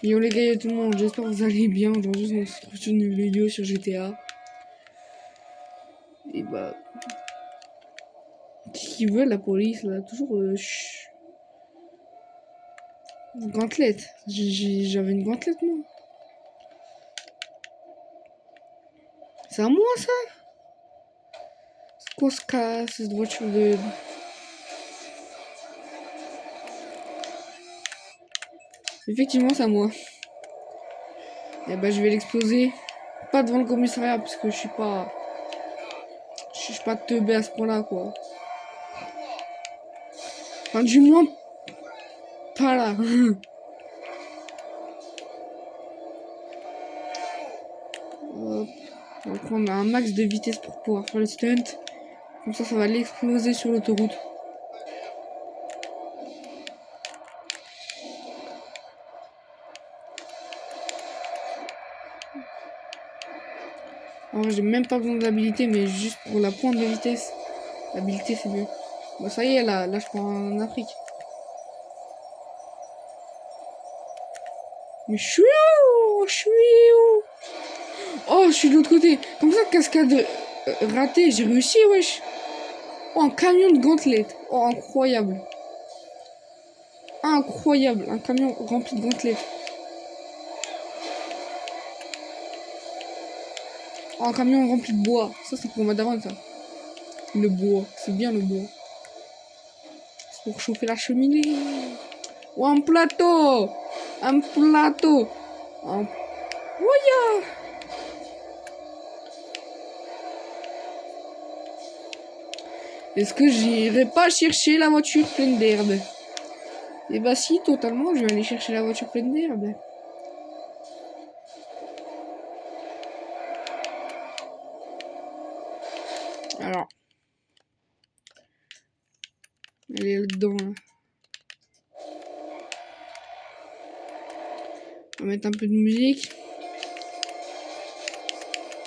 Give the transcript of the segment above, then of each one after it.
Yo les gars, yo tout le monde, j'espère que vous allez bien. Aujourd'hui, on se retrouve sur une vidéo sur GTA. Et bah, qu'est-ce qu'ils veulent la police là? Toujours une gantelette. J'avais une gantelette moi. C'est à moi ça? C'est quoi ce cas? Cette voiture de... Effectivement, c'est à moi. Et bah, je vais l'exploser. Pas devant le commissariat parce que je suis pas... Je suis pas teubé à ce point-là quoi. Enfin, du moins, pas là. Hop. On va prendre un max de vitesse pour pouvoir faire le stunt. Comme ça va l'exploser sur l'autoroute. En vrai, j'ai même pas besoin d'habilité, mais juste pour la pointe de vitesse. L'habilité, c'est mieux. Bon, ça y est, là, je prends en Afrique. Mais je suis où? Je suis où? Oh, je suis de l'autre côté. Comme ça, cascade ratée, j'ai réussi, wesh. Oh, un camion de gantelettes. Oh, incroyable. Incroyable. Un camion rempli de gantelettes. Oh, un camion rempli de bois. Ça, c'est pour ma daronne, ça. Le bois. C'est bien le bois. C'est pour chauffer la cheminée. Oh, un plateau. Un plateau. Un... Ouya. Est-ce que j'irai pas chercher la voiture pleine d'herbe? Eh bah si, totalement, je vais aller chercher la voiture pleine d'herbe. Alors. Elle est là-dedans. Là. On va mettre un peu de musique.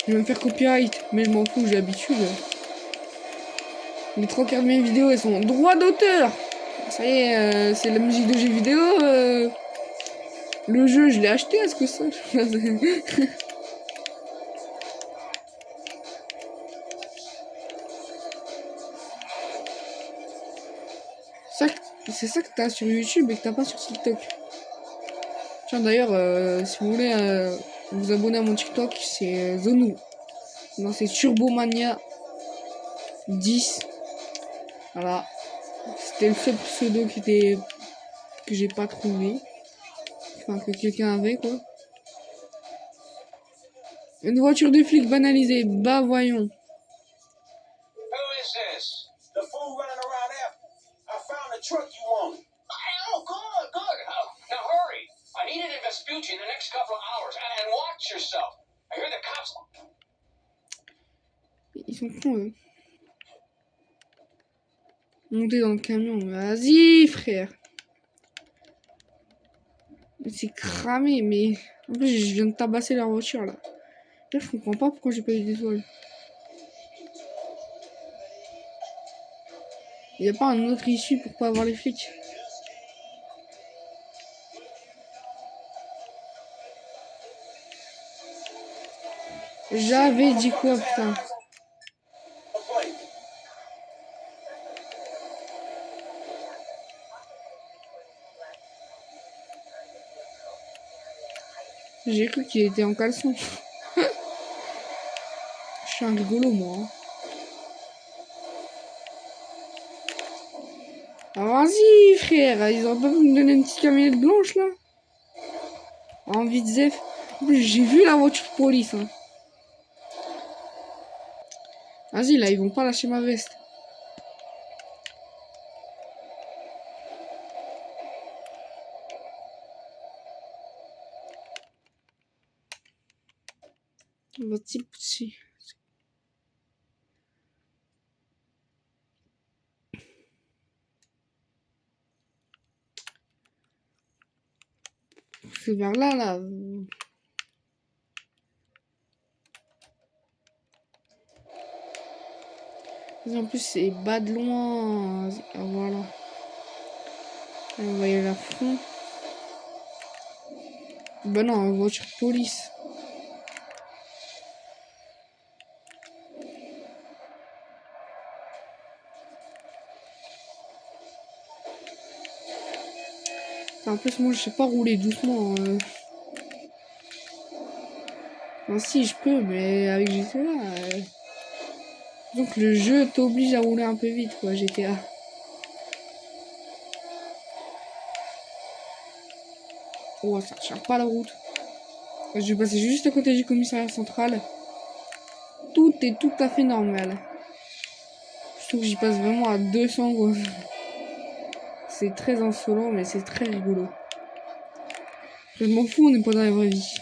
Je vais me faire copyright, mais je m'en fous, j'ai l'habitude. Les 3 quarts de mes vidéos, elles sont droit d'auteur. Ça y est, c'est la musique de jeux vidéo. Le jeu, je l'ai acheté, est-ce que ça? C'est ça que t'as sur YouTube et que t'as pas sur TikTok. Tiens, d'ailleurs, si vous voulez vous abonner à mon TikTok, c'est Zonou. Non, c'est Turbomania 10. Voilà. C'était le seul pseudo que j'ai pas trouvé. Enfin, que quelqu'un avait, quoi. Une voiture de flic banalisée. Bah, voyons. Ils sont cons, eux. Monter dans le camion. Vas-y, frère. C'est cramé, mais... En plus, je viens de tabasser la voiture, là. Là, je comprends pas pourquoi j'ai pas eu d'étoiles. Y a pas un autre issue pour pas avoir les flics? J'avais dit quoi, putain? J'ai cru qu'il était en caleçon. Je suis un rigolo, moi. Hein. Ah, vas-y, frère. Ils ont pas pu me donner une petite camionnette blanche, là? En vite zef. En plus, j'ai vu la voiture de police. Hein. Vas-y, là, ils vont pas lâcher ma veste. Petit petit. C'est vers là, là. En plus, c'est bas de loin. Voilà. On va y aller à fond. Bah non, voiture de police. En plus, moi, je sais pas rouler doucement. Enfin, si, je peux, mais avec GTA... Donc le jeu t'oblige à rouler un peu vite, quoi, GTA. Oh, ça tient pas la route. Je vais passer juste à côté du commissariat central. Tout est tout à fait normal. Je trouve que j'y passe vraiment à 200, quoi. C'est très insolent, mais c'est très rigolo. Je m'en fous, on n'est pas dans la vraie vie.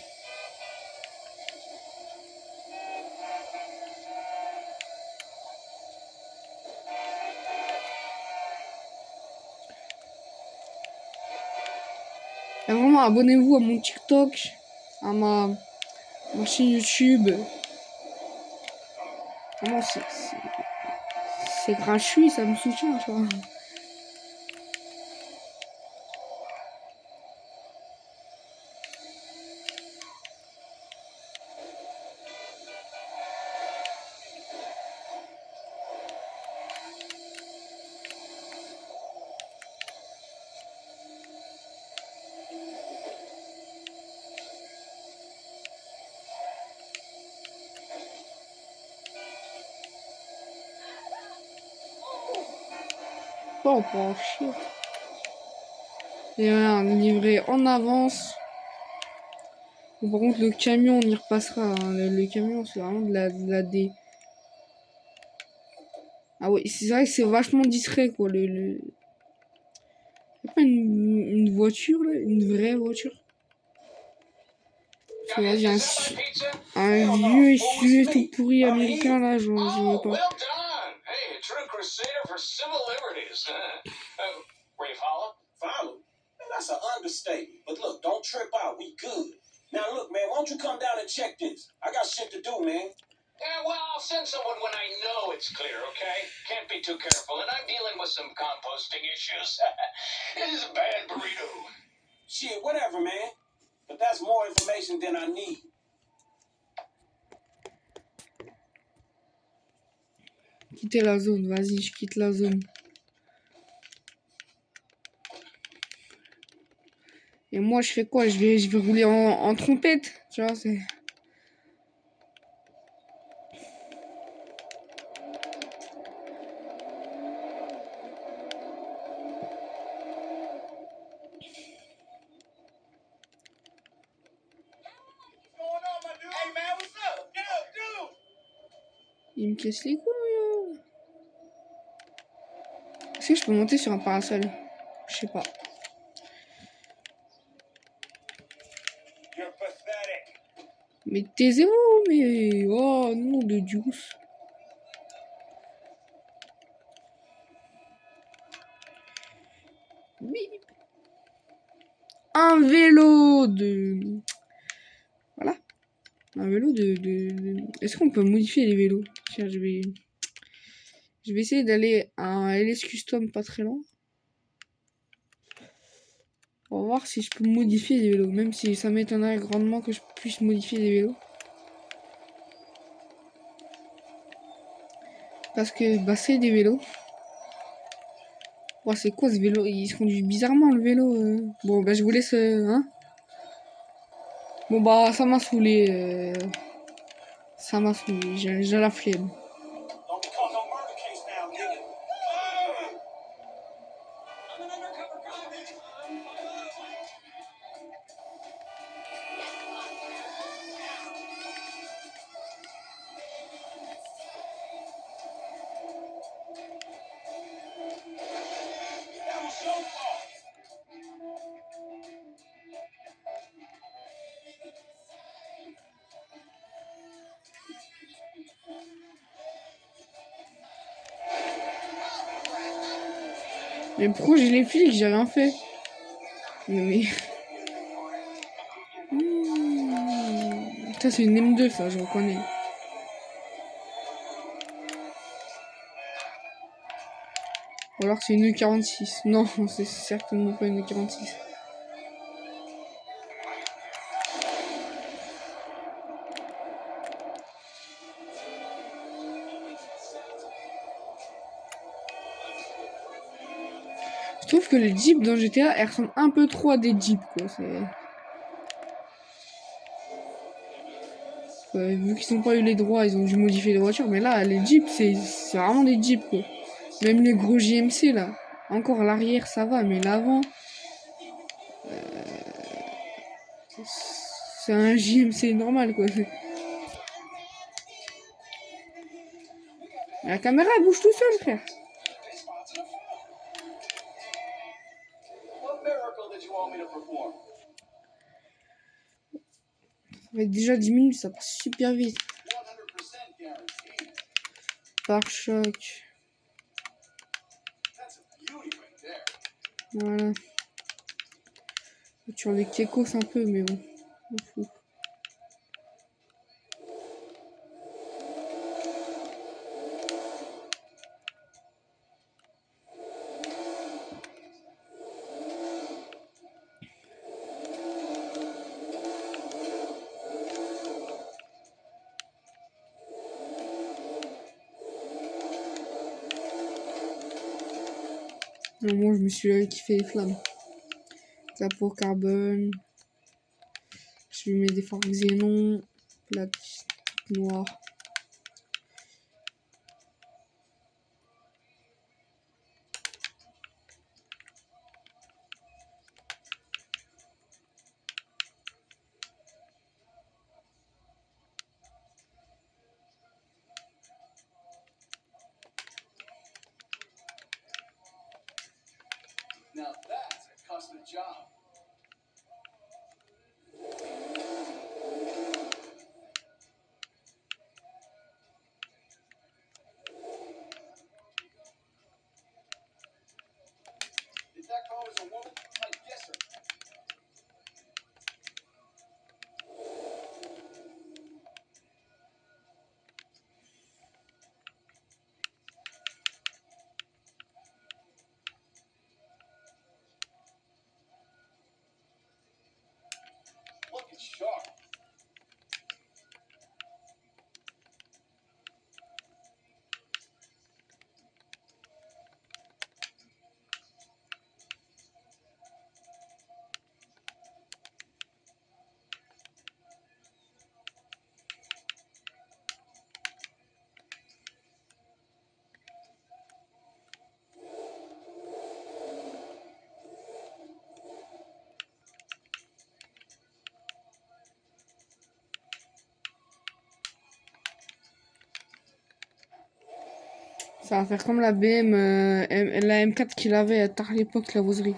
Et vraiment, abonnez-vous à mon TikTok, à ma chaîne YouTube. Vraiment, c'est gratuit, ça me soutient, tu vois. Oh, pour chier. Et voilà, on livré en avance. Bon, par contre, le camion, on y repassera. Hein. Le camion, c'est vraiment de la D. Ah ouais, c'est vrai que c'est vachement discret, quoi. Y'a pas une voiture, là? Une vraie voiture? Parce que là, j'ai un vieux SUV tout pourri américain, là, je veux pas. That's an understatement. But look, don't trip out. We good. Now look, man, why don't you come down and check this? I got shit to do, man. Yeah, well, I'll send someone when I know it's clear, okay? Can't be too careful, and I'm dealing with some composting issues. It is a bad burrito. Shit, whatever, man. But that's more information than I need. Quitter la zone, vas-y, je quitte la zone. Et moi, je fais quoi? Je vais rouler en trompette, tu vois, c'est... Il me casse les couilles. Est-ce que je peux monter sur un parasol? Je sais pas. Mais taisez-vous, mais... Oh, nom de Deuce. Oui. Un vélo de... Voilà. Un vélo de... Est-ce qu'on peut modifier les vélos? Tiens, je vais essayer d'aller à un LS Custom pas très loin. On va voir si je peux modifier les vélos. Même si ça m'étonnerait grandement que je puisse modifier les vélos. Parce que, bah, c'est des vélos. Oh, c'est quoi ce vélo? Il se conduit bizarrement le vélo. Bon, bah, je vous laisse... hein. Bon, bah, ça m'a saoulé. Ça m'a saoulé. J'ai la flemme. Mais pourquoi j'ai les flics? J'ai rien fait. Mais... Ça, c'est une M2, ça, je reconnais. Ou alors c'est une E46. Non, c'est certainement pas une E46. trouve que les Jeeps dans GTA, elles ressemblent un peu trop à des Jeeps, quoi. Vu qu'ils n'ont pas eu les droits, ils ont dû modifier les voitures. Mais là, les Jeeps, c'est vraiment des Jeeps, quoi. Même les gros JMC, là. Encore l'arrière, ça va, mais l'avant... c'est un JMC normal, quoi. La caméra, elle bouge tout seul, frère. Ça fait déjà 10 minutes, ça passe super vite. Pare-choc. Voilà. Voiture des Kekos un peu, mais bon. On fout. Moi, je me suis kiffé les flammes. Capot carbone. Je lui mets des phares xénon. Plaque noire. Now that's a custom job. If that car was a woman, I'd guess her. Looking sharp. Ça va faire comme la BM, la M4 qu'il avait à l'époque, la voserie.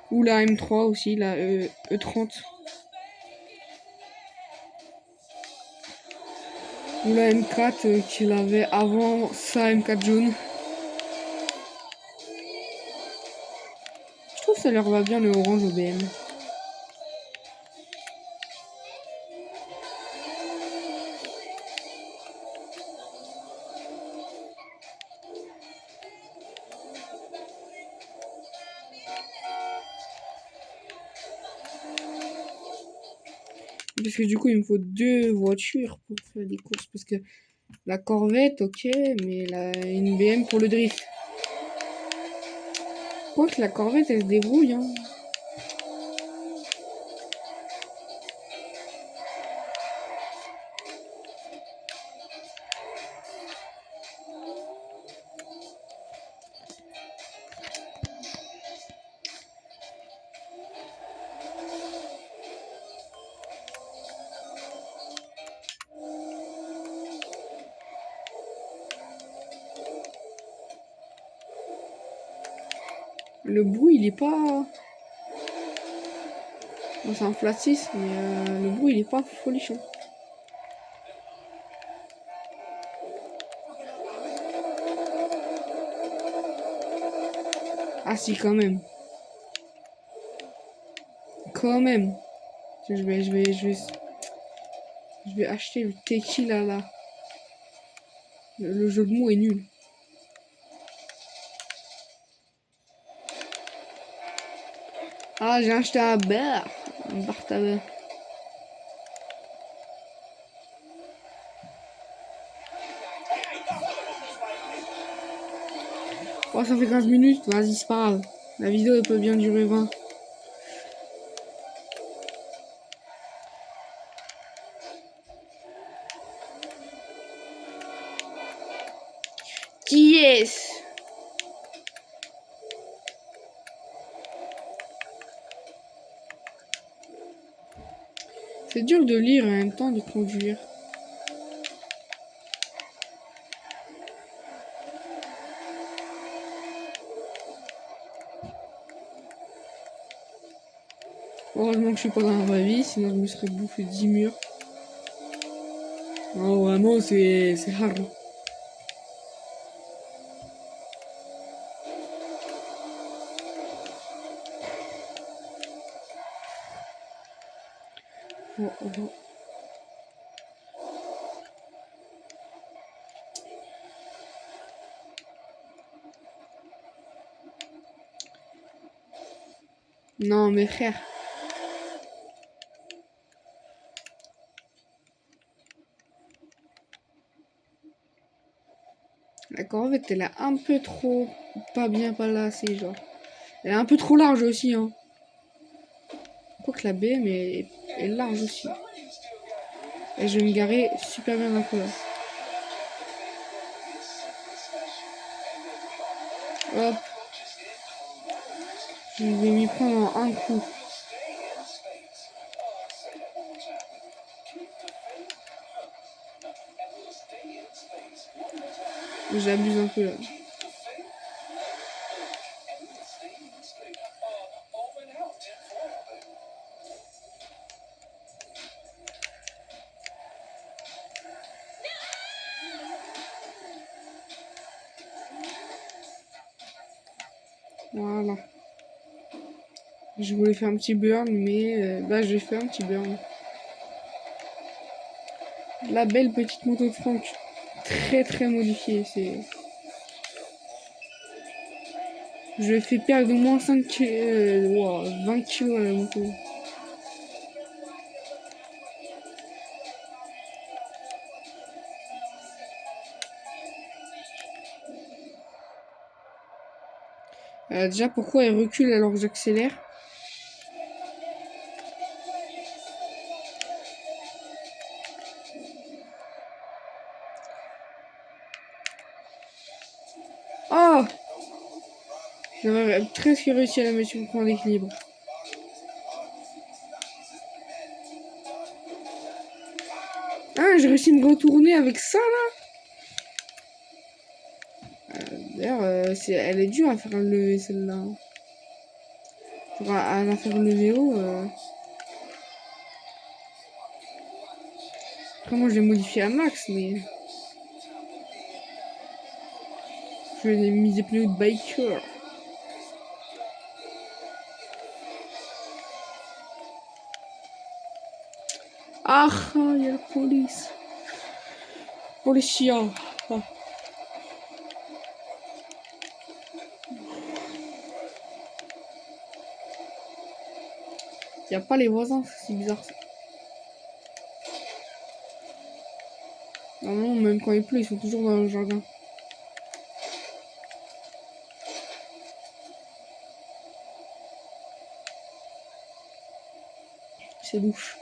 Ou la M3 aussi, la E30. Ou la M4 qu'il avait avant sa M4 jaune. Je trouve que ça leur va bien le orange au BM. Parce que du coup, il me faut 2 voitures pour faire des courses. Parce que la Corvette, ok, mais une BM pour le drift. Quoique la Corvette, elle se débrouille, hein. Le bruit, il est pas... Bon, c'est un flat 6, mais le bruit, il est pas folichon. Ah si, quand même. Quand même. Je vais acheter le tequila là. Le jeu de mots est nul. Ah, j'ai acheté un bar. Un bar tabac. Oh, ça fait 15 minutes. Vas-y, c'est pas grave. La vidéo elle peut bien durer 20. Yes! C'est dur de lire et en même temps de conduire. Heureusement que je suis pas dans la vraie vie, sinon je me serais bouffé 10 murs. Oh, vraiment, c'est hard. Oh, oh, oh. Non, mais frère. La corvette, elle est un peu trop pas bien placée, genre. Elle est un peu trop large aussi, hein. Quoique la BM est large aussi. Et je vais me garer super bien d'un coup là. Hop. Je vais m'y prendre en un coup. J'abuse un peu là. Voilà. Je voulais faire un petit burn, mais bah j'ai fait un petit burn. La belle petite moto de Franck. Très très modifiée. Je fais perdre au moins 5 20 kilos à la moto. Déjà, pourquoi elle recule alors que j'accélère? Oh! J'avais presque réussi à la mettre sur le point d'équilibre. Ah, j'ai réussi à me retourner avec ça là! D'ailleurs, elle est dure à faire lever celle-là. Genre, à la faire lever haut. Après, moi, je l'ai modifié à max, mais. Je lui ai mis des pneus de biker. Ah, il y a la police. Policia. Ah. Y a pas les voisins, c'est bizarre ça. Normalement, même quand il pleut, ils sont toujours dans le jardin. C'est louche.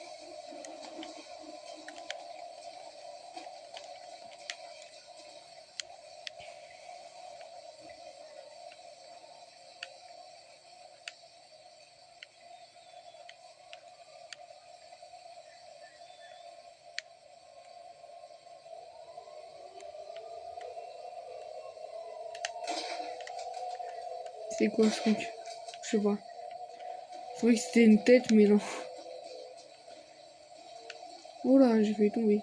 C'est quoi ce truc? Je sais pas. Je croyais que c'était une tête, mais non. Oh là, j'ai failli tomber.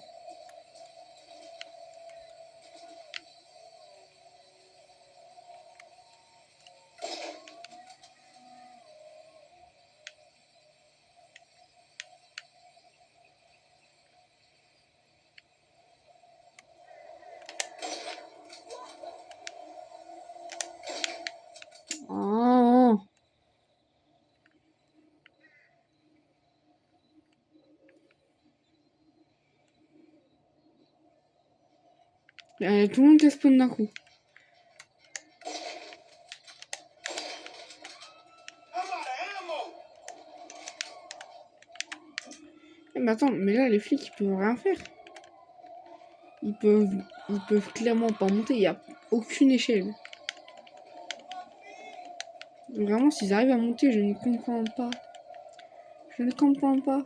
Ah, tout le monde casse spawn d'un coup. Mais attends, mais là, les flics, ils peuvent rien faire. Ils peuvent clairement pas monter. Il n'y a aucune échelle. Vraiment, s'ils arrivent à monter, je ne comprends pas. Je ne comprends pas.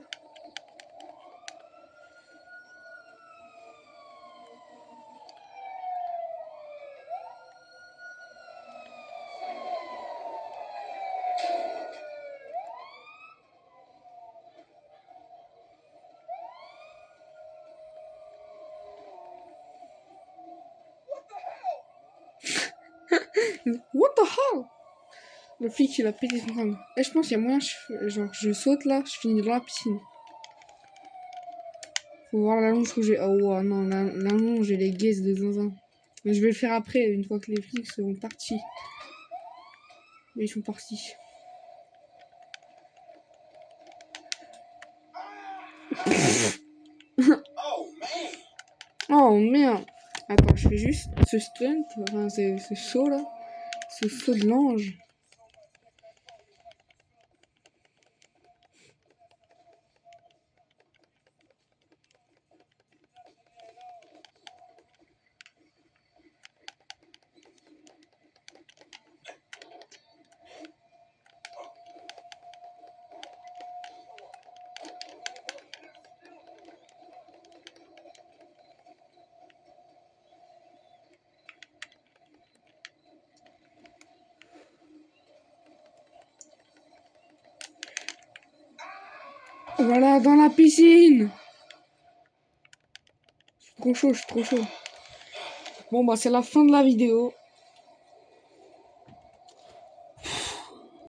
What the hell? Le flic, il a pété son crâne. Et je pense qu'il y a moyen, je saute là, je finis dans la piscine. Faut voir la longe que j'ai. Oh ouais, non, la longe, j'ai les guaises de zinzin. Mais je vais le faire après, une fois que les flics seront partis. Mais ils sont partis. Oh man! Oh merde! Attends, je fais juste ce stunt, enfin, ce saut là. Ce saut de l'ange. Voilà, dans la piscine! Je suis trop chaud, je suis trop chaud. Bon, bah, c'est la fin de la vidéo.